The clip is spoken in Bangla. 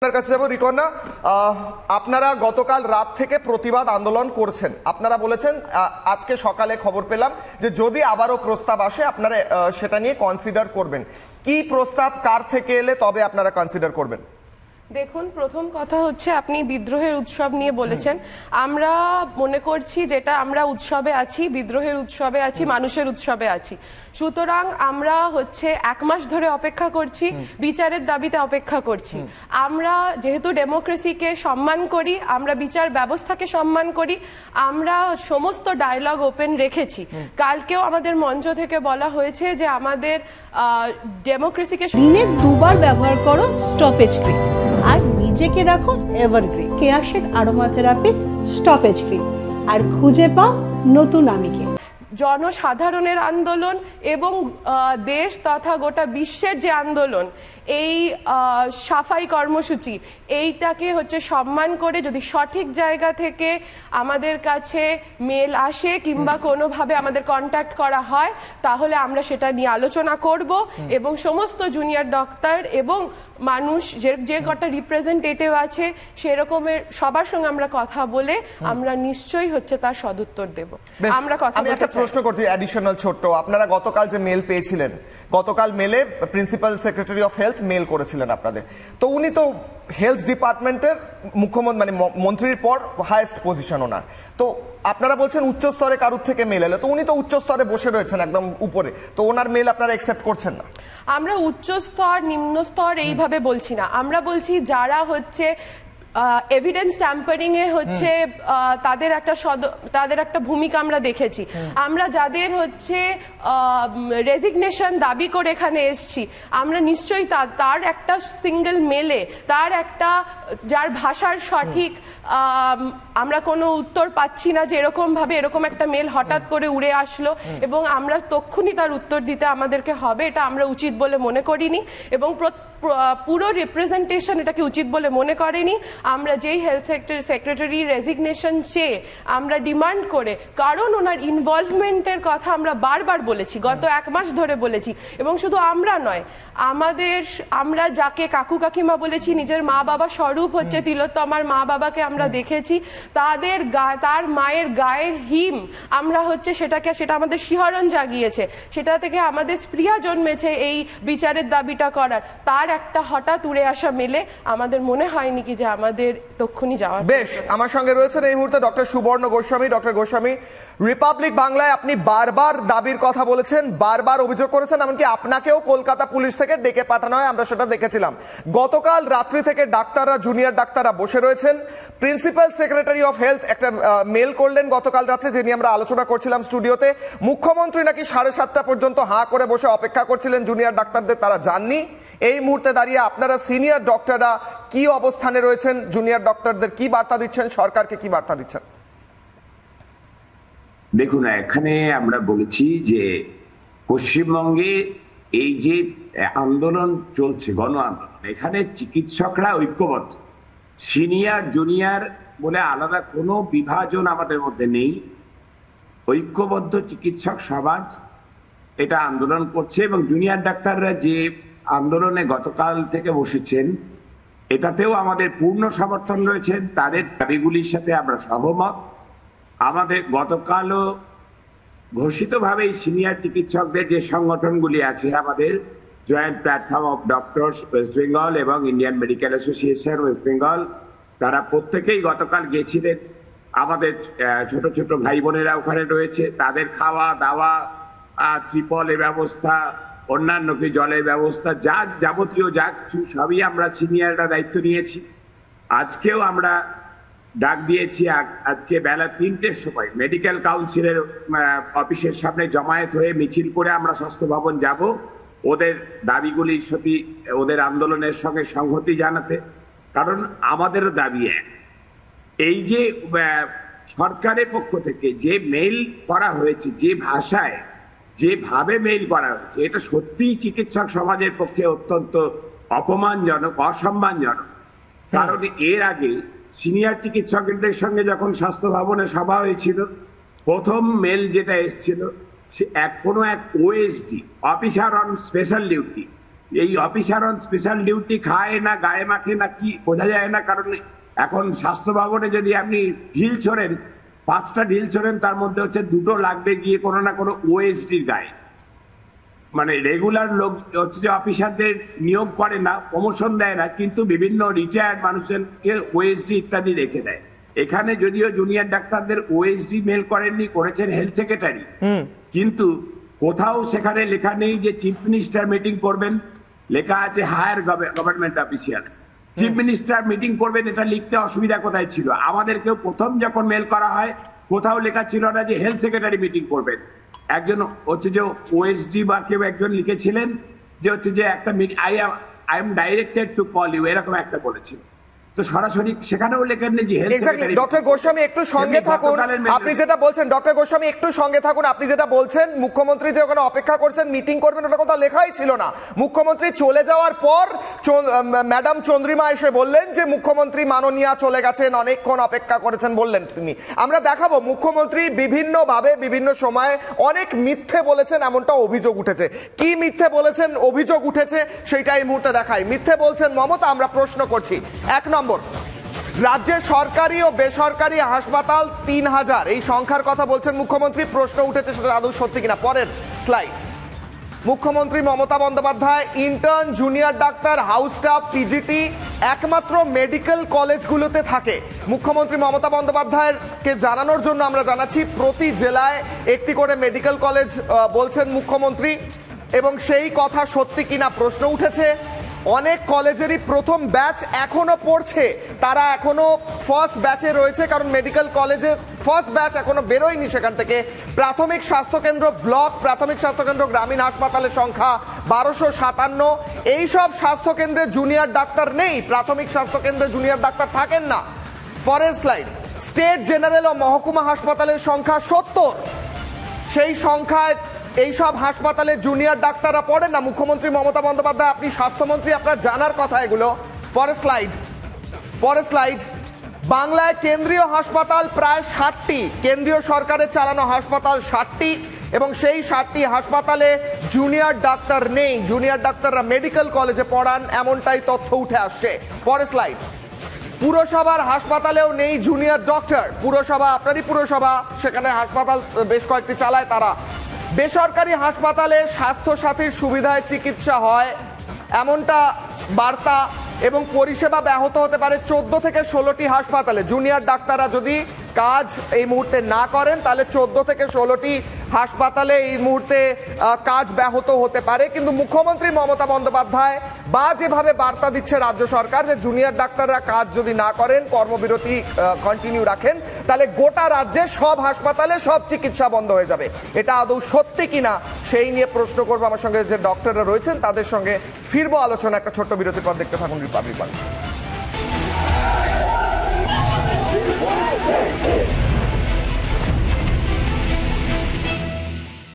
আপনার কাছে যাব রিকন্যা। আপনারা গতকাল রাত থেকে প্রতিবাদ আন্দোলন করছেন, আপনারা বলেছেন আজকে সকালে খবর পেলাম যে যদি আবারও প্রস্তাব আসে আপনারা সেটা নিয়ে কনসিডার করবেন। কি প্রস্তাব, কার থেকে এলে তবে আপনারা কনসিডার করবেন? দেখুন, প্রথম কথা হচ্ছে আপনি বিদ্রোহের উৎসব নিয়ে বলেছেন। আমরা মনে করছি যেটা আমরা উৎসবে আছি, বিদ্রোহের উৎসবে আছি, মানুষের উৎসবে আছি। সুতরাং আমরা হচ্ছে 1 মাস ধরে অপেক্ষা করছি, বিচারের দাবিতে অপেক্ষা করছি। আমরা যেহেতু ডেমোক্রেসিকে সম্মান করি, আমরা বিচার ব্যবস্থাকে সম্মান করি, আমরা সমস্ত ডায়লগ ওপেন রেখেছি। কালকেও আমাদের মঞ্চ থেকে বলা হয়েছে যে আমাদের ডেমোক্রেসিকে দিনে 2 বার ব্যবহার করো স্টপেজ ক্রিম আর নিজেকে রাখো এভারগ্রিন। কেয়াশেক আরোমা থেরাপি স্টপেজ ক্রিম আর খুঁজে পাও নতুন আমিকে। জনসাধারণের আন্দোলন এবং দেশ তথা গোটা বিশ্বের যে আন্দোলন, এই সাফাই কর্মসূচি, এইটাকে হচ্ছে সম্মান করে যদি সঠিক জায়গা থেকে আমাদের কাছে মেল আসে কিংবা কোনোভাবে আমাদের কন্ট্যাক্ট করা হয়, তাহলে আমরা সেটা নিয়ে আলোচনা করব এবং সমস্ত জুনিয়র ডক্টর এবং মানুষ যে কটা রিপ্রেজেন্টেটিভ আছে সেরকমের সবার সঙ্গে আমরা কথা বলে আমরা নিশ্চয়ই হচ্ছে তার সদুত্তর দেব। আমরা কথা আমি একটা প্রশ্ন করছি অ্যাডিশনাল ছোট্ট, আপনারা গতকাল যে মেল পেয়েছিলেন, গতকাল মেলে principal secretary of health mail করেছিলেন আপনাদের, তো উনি তো হেলথ ডিপার্টমেন্টের মুখ্যমন্ত্রী মানে মন্ত্রীর পর হাইয়েস্ট পজিশন ওনার, তো আপনারা বলছেন উচ্চ স্তরে কারুর থেকে মেল এলো, তো উনি তো উচ্চ স্তরে বসে রয়েছেন একদম উপরে, তো ওনার মেল আপনারা অ্যাকসেপ্ট করছেন না? আমরা উচ্চ স্তর নিম্ন স্তর এইভাবে বলছি না, আমরা বলছি যারা হচ্ছে এভিডেন্স ট্যাম্পারিং এ হচ্ছে তাদের একটা ভূমিকা আমরা দেখেছি। আমরা যাদের হচ্ছে রেজিগনেশন দাবি করে এখানে এসেছি, আমরা নিশ্চয়ই তার একটা সিঙ্গেল মেলে, তার একটা যার ভাষার সঠিক আমরা কোনো উত্তর পাচ্ছি না যে এরকম ভাবে এরকম একটা মেল হঠাৎ করে উড়ে আসলো এবং আমরা তক্ষুনি তার উত্তর দিতে আমাদেরকে হবে, এটা আমরা উচিত বলে মনে করিনি এবং পুরো রিপ্রেজেন্টেশন এটাকে উচিত বলে মনে করেনি। আমরা যেই হেলথ সেক্রেটারি রেজিগনেশন চেয়ে আমরা ডিমান্ড করে, কারণ ওনার ইনভলভমেন্টের কথা আমরা বারবার বলেছি, গত 1 মাস ধরে বলেছি, এবং শুধু আমরা নয়, আমরা যাকে কাকু কাকিমা বলেছি, নিজের মা বাবা স্বরূপ হচ্ছে তিলোত্তমার মা বাবাকে আমরা দেখেছি, তার মায়ের গায়ের হিম আমরা হচ্ছে সেটা আমাদের শিহরণ জাগিয়েছে, সেটা থেকে আমাদের স্পৃহা জন্মেছে এই বিচারের দাবিটা করার। তার একটা হঠাৎ উড়ে আসা মেলে আমাদের মনে হয়নি কি যে আমাদের তক্ষুনি যাওয়ার। বেশ, আমার সঙ্গে রয়েছেন এই মুহূর্তে ডক্টর সুবর্ণ গোস্বামী। ডক্টর গোস্বামী, রিপাবলিক বাংলায় আপনি বারবার দাবির কথা বলেছেন, বারবার অভিযোগ করেছেন, এমনকি আপনাকেও কলকাতা পুলিশ থেকে ডেকে পাঠানো হয়, আমরা সেটা দেখেছিলাম। গতকাল রাত্রি থেকে ডাক্তাররা, জুনিয়র ডাক্তাররা বসে রয়েছেন। প্রিন্সিপাল সেক্রেটারি অফ হেলথ একটা মেল করলেন গতকাল রাত্রে, যে নিয়ে আমরা আলোচনা করছিলাম স্টুডিওতে। মুখ্যমন্ত্রী নাকি 7:30 পর্যন্ত হাঁ করে বসে অপেক্ষা করছিলেন জুনিয়র ডাক্তারদের, তারা যাননি। এই মুহূর্তে দাঁড়িয়ে আপনারা সিনিয়র ডক্টররা কি অবস্থানে রয়েছেন, জুনিয়র ডক্টরদের কি বার্তা দিচ্ছেন, সরকারকে কি বার্তা দিচ্ছেন? দেখুন, এখানে আমরা বলেছি যে পশ্চিমবঙ্গে এই যে আন্দোলন চলছে, গণ আন্দোলন, এখানে চিকিৎসকরা ঐক্যবদ্ধ, সিনিয়র জুনিয়র বলে আলাদা কোনো বিভাজন আমাদের মধ্যে নেই। ঐক্যবদ্ধ চিকিৎসক সমাজ এটা আন্দোলন করছে এবং জুনিয়র ডাক্তাররা যে আন্দোলনে গতকাল থেকে বসেছেন, এটাতেও আমাদের পূর্ণ সমর্থন রয়েছে। তাদের দাবিগুলির সাথে আমরা সহমত। আমাদের গতকালও ঘোষিতভাবেই সিনিয়র চিকিৎসকদের যে সংগঠনগুলি আছে, আমাদের joint platform of doctors West Bengal এবং Indian medical association West Bengal, তারা প্রত্যেকেই গতকাল গেছিলেন। আমাদের ছোট ছোট ভাই বোনেরা ওখানে রয়েছে, তাদের খাওয়া দাওয়া, ত্রিপলের ব্যবস্থা, অন্যান্য কি জলের ব্যবস্থা, যা যাবতীয় যা কিছু সবই আমরা সিনিয়ররা দায়িত্ব নিয়েছি। আজকেও আমরা ডাক দিয়েছি, আজকে বেলা 3টের সময় মেডিকেল কাউন্সিলের অফিসের সামনে জমায়েত হয়ে মিছিল করে আমরা স্বাস্থ্য ভবন যাব, ওদের দাবিগুলির সাথে, ওদের আন্দোলনের সঙ্গে সংহতি জানাতে। কারণ আমাদেরও দাবি এক, এই যে সরকারের পক্ষ থেকে যে মেইল করা হয়েছে, যে ভাষায় যেভাবে মেইল করা হয়েছে, এটা সত্যিই চিকিৎসক সমাজের পক্ষে অত্যন্ত অপমানজনক, অসম্মানজনক। কারণ এর আগে সিনিয়র চিকিৎসকদের সঙ্গে যখন স্বাস্থ্য ভবনে সভা হয়েছিল, প্রথম মেল যেটা এসেছিল, সে কোনো এক OSD, officer on special duty, এই অফিসার অন স্পেশাল ডিউটি খায় না গায়ে মাখে না কি বোঝা যায় না, কারণ এখন স্বাস্থ্য ভবনে যদি আপনি ঢিল ছোড়েন, 5টা ঢিল ছোড়েন, তার মধ্যে হচ্ছে 2টো লাগবে গিয়ে কোনো না কোনো ওএসডির গায়ে। মানে রেগুলার লোক হচ্ছে যে অফিসারদের নিয়োগ করে না, প্রমোশন দেয় না, কিন্তু বিভিন্ন রিটায়ার্ড মানুষদেরকে ওএসডি ইত্যাদি রেখে দেয়। এখানে যদিও জুনিয়র ডাক্তারদের ওএসডি মেল করেননি, করেছেন হেলথ সেক্রেটারি, কিন্তু কোথাও সেখানে লেখা নেই যে চিফ মিনিস্টার মিটিং করবেন, লেখা আছে higher government officials. Chief minister meeting করবেন, এটা লিখতে অসুবিধা কোথায় ছিল? আমাদেরকেও প্রথম যখন মেল করা হয় কোথাও লেখা ছিল না যে হেলথ সেক্রেটারি মিটিং করবেন। একজন হচ্ছে যে ওএসডি বা কেউ একজন লিখেছিলেন যে হচ্ছে যে একটা I am directed to call you, এরকম একটা বলেছিল। তো সরাসরি সেখানেও লেখেন যে হেলথ সেক্রেটারি। ডক্টর গোস্বামী একটু সঙ্গে থাকুন, আপনি যেটা বলছেন ডক্টর গোস্বামী একটু সঙ্গে থাকুন। আপনি যেটা বলছেন মুখ্যমন্ত্রী যে ওখানে অপেক্ষা করছেন মিটিং করবেন, ওটা কথা লেখাই ছিল না। মুখ্যমন্ত্রী চলে যাওয়ার পর ম্যাডাম চন্দ্রিমা এসে বললেন যে মুখ্যমন্ত্রী মাননীয়া চলে গেছেন, অনেকক্ষণ অপেক্ষা করেছেন বললেন তিনি। আমরা দেখাবো মুখ্যমন্ত্রী বিভিন্নভাবে বিভিন্ন সময়ে অনেক মিথ্যে বলেছেন, এমনটা অভিযোগ উঠেছে। কি মিথ্যে বলেছেন অভিযোগ উঠেছে সেটা এই মুহূর্তে দেখাই। মিথ্যে বলছেন মমতা, আমরা প্রশ্ন করছি। 1 নম্বর, রাজ্যে সরকারি ও বেসরকারি হাসপাতাল 3000, এই সংখ্যার কথা বলছেন মুখ্যমন্ত্রী। প্রশ্ন উঠেছে সেটা আদৌ সত্যি কিনা। পরের স্লাইড। মুখ্যমন্ত্রী Mamata Bandyopadhyay intern, junior doctor, house staff, PGT একমাত্র মেডিকেল কলেজগুলোতে থাকে। মুখ্যমন্ত্রী মমতা বন্দ্যোপাধ্যায়কে জানানোর জন্য আমরা জানাচ্ছি প্রতি জেলায় একটি করে মেডিকেল কলেজ বলছেন মুখ্যমন্ত্রী, এবং সেই কথা সত্যি কিনা প্রশ্ন উঠেছে। অনেক কলেজেরই প্রথম ব্যাচ এখনো পড়ছে, তারা এখনো ফার্স্ট ব্যাচে রয়েছে, কারণ মেডিকেল কলেজে ফার্স্ট ব্যাচ এখনো বেরোয়নি সেখান থেকে। প্রাথমিক স্বাস্থ্যকেন্দ্র, ব্লক প্রাথমিক স্বাস্থ্যকেন্দ্র, গ্রামীণ হাসপাতালের সংখ্যা 1257। এইসব স্বাস্থ্যকেন্দ্রে জুনিয়র ডাক্তার নেই, প্রাথমিক স্বাস্থ্যকেন্দ্রে জুনিয়র ডাক্তার থাকেন না। পরের স্লাইড। স্টেট জেনারেল ও মহকুমা হাসপাতালের সংখ্যা 70, সেই সংখ্যায় এইসব হাসপাতালে জুনিয়র ডাক্তাররা পড়েন না। মুখ্যমন্ত্রী মমতা বন্দ্যোপাধ্যায়, আপনি স্বাস্থ্যমন্ত্রী, আপনার জানার কথা এগুলো। পরের স্লাইড। বাংলায় কেন্দ্রীয় হাসপাতাল প্রায় 60টি, কেন্দ্রীয় সরকারের চালানো হাসপাতাল 60টি, এবং সেই 60টি হাসপাতালে জুনিয়র ডাক্তার নেই, জুনিয়র ডাক্তাররা মেডিকেল কলেজে পড়ান, এমনটাই তথ্য উঠে আসছে। পরের স্লাইড। পুরসভার হাসপাতালেও নেই জুনিয়র ডক্টর। পুরসভা, আপনারই পুরসভা, সেখানে হাসপাতাল বেশ কয়েকটি চালায় তারা। বেসরকারি হাসপাতালে স্বাস্থ্যসাথীর সুবিধায় চিকিৎসা হয়, এমনটা বার্তা, এবং পরিষেবা ব্যাহত হতে পারে 14 থেকে 16টি হাসপাতালে। জুনিয়র ডাক্তাররা যদি কাজ এই মুহূর্তে না করেন তাহলে 14 থেকে 16টি হাসপাতালে এই মুহূর্তে কাজ ব্যাহত হতে পারে। কিন্তু মুখ্যমন্ত্রী মমতা বন্দ্যোপাধ্যায় বা যেভাবে বার্তা দিচ্ছে রাজ্য সরকার যে জুনিয়র ডাক্তাররা কাজ যদি না করেন, কর্মবিরতি কন্টিনিউ রাখেন, তাহলে গোটা রাজ্যের সব হাসপাতালে সব চিকিৎসা বন্ধ হয়ে যাবে। এটা আদৌ সত্যি কিনা সেই নিয়ে প্রশ্ন করবো। আমার সঙ্গে যে ডক্টররা রয়েছেন তাদের সঙ্গে ফিরবো আলোচনা। একটা ছোট্ট বিরতির পর দেখতে থাকুন রিপাবলিক বাংলা।